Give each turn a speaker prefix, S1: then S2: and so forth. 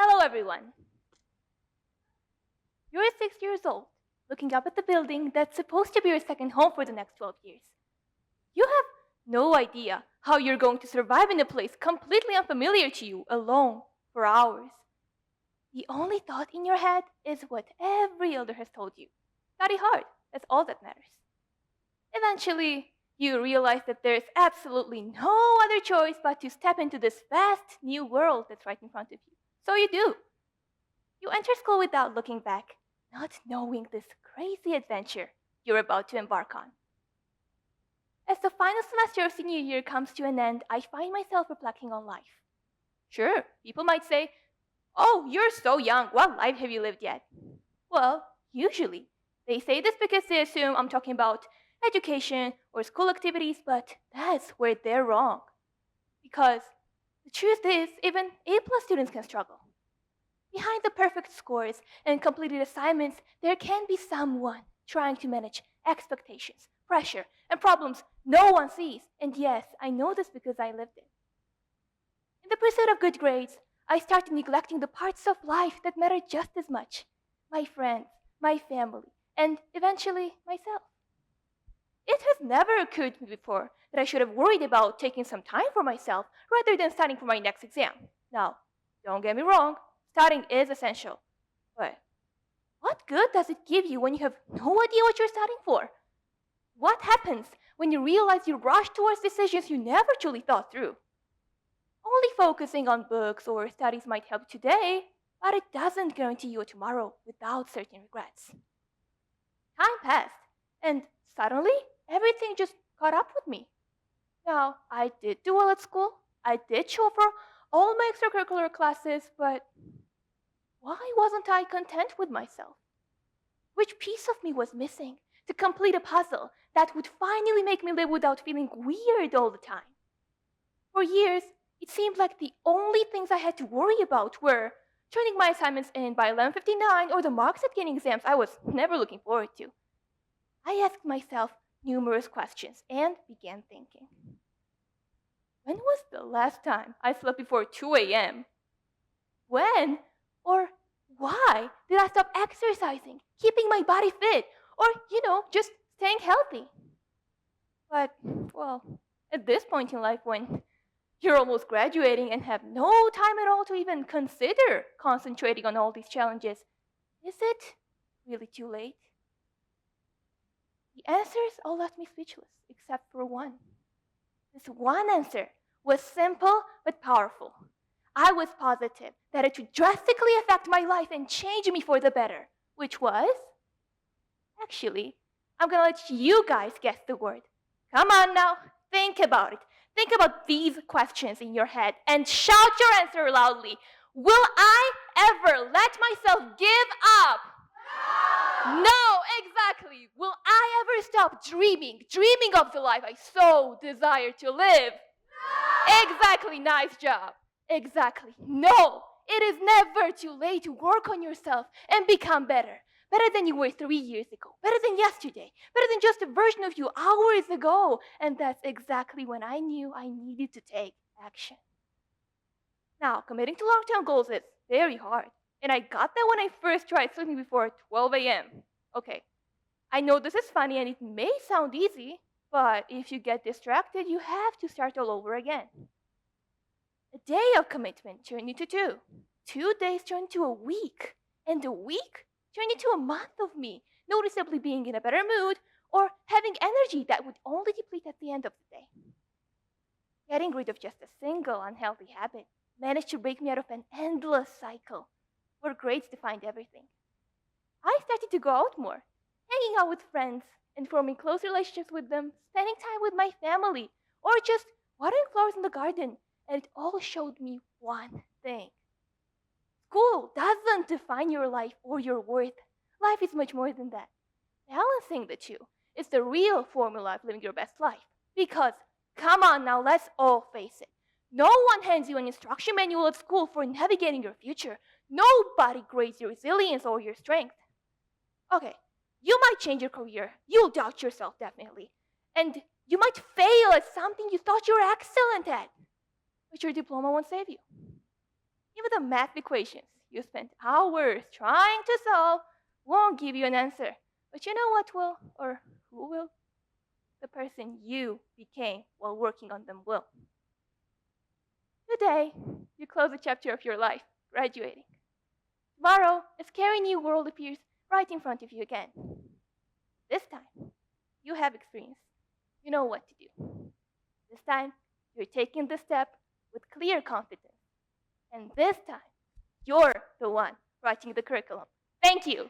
S1: Hello, everyone. You're 6 years old, looking up at the building that's supposed to be your second home for the next 12 years. You have no idea how you're going to survive in a place completely unfamiliar to you, alone, for hours. The only thought in your head is what every elder has told you. Study hard, that's all that matters. Eventually, you realize that there's absolutely no other choice but to step into this vast new world that's right in front of you. So you do. You enter school without looking back, not knowing this crazy adventure you're about to embark on. As the final semester of senior year comes to an end, I find myself reflecting on life. Sure, people might say, "Oh, you're so young, what life have you lived yet?" Well, usually, they say this because they assume I'm talking about education or school activities, but that's where they're wrong. Because the truth is, even A-plus students can struggle. Behind the perfect scores and completed assignments, there can be someone trying to manage expectations, pressure, and problems no one sees. And yes, I know this because I lived it. In the pursuit of good grades, I started neglecting the parts of life that matter just as much: my friends, my family, and eventually myself. It has never occurred to me before that I should have worried about taking some time for myself rather than studying for my next exam. Now, don't get me wrong, studying is essential. But what good does it give you when you have no idea what you're studying for? What happens when you realize you rush towards decisions you never truly thought through? Only focusing on books or studies might help today, but it doesn't guarantee you a tomorrow without certain regrets. Time passed, and suddenly everything just caught up with me. Now, I did do well at school. I did show for all my extracurricular classes, but why wasn't I content with myself? Which piece of me was missing to complete a puzzle that would finally make me live without feeling weird all the time? For years, it seemed like the only things I had to worry about were turning my assignments in by 11:59 or the marks at getting exams I was never looking forward to. I asked myself numerous questions and began thinking. When was the last time I slept before 2 a.m.? When or why did I stop exercising, keeping my body fit, or, just staying healthy? But, well, at this point in life when you're almost graduating and have no time at all to even consider concentrating on all these challenges, is it really too late? The answers all left me speechless, except for one. This one answer was simple but powerful. I was positive that it would drastically affect my life and change me for the better, which was... Actually, I'm gonna let you guys guess the word. Come on now, think about it. Think about these questions in your head and shout your answer loudly. Will I ever let myself give up? No, exactly. Will I ever stop dreaming of the life I so desire to live? Exactly, nice job. Exactly. No, it is never too late to work on yourself and become better. Better than you were 3 years ago. Better than yesterday. Better than just a version of you hours ago. And that's exactly when I knew I needed to take action. Now, committing to long-term goals is very hard. And I got that when I first tried sleeping before 12 a.m. Okay, I know this is funny and it may sound easy, but if you get distracted, you have to start all over again. A day of commitment turned into 2. 2 days turned into a week. And a week turned into a month of me noticeably being in a better mood or having energy that would only deplete at the end of the day. Getting rid of just a single unhealthy habit managed to break me out of an endless cycle where grades defined everything. I started to go out more, hanging out with friends and forming close relationships with them, spending time with my family, or just watering flowers in the garden. And it all showed me one thing. School doesn't define your life or your worth. Life is much more than that. Balancing the two is the real formula of living your best life. Because, come on now, let's all face it. No one hands you an instruction manual at school for navigating your future. Nobody grades your resilience or your strength. Okay, you might change your career. You'll doubt yourself, definitely. And you might fail at something you thought you were excellent at. But your diploma won't save you. Even the math equations you spent hours trying to solve won't give you an answer. But you know what will, or who will? The person you became while working on them will. Today, you close a chapter of your life, graduating. Tomorrow, a scary new world appears right in front of you again. This time, you have experience. You know what to do. This time, you're taking the step with clear confidence. And this time, you're the one writing the curriculum. Thank you.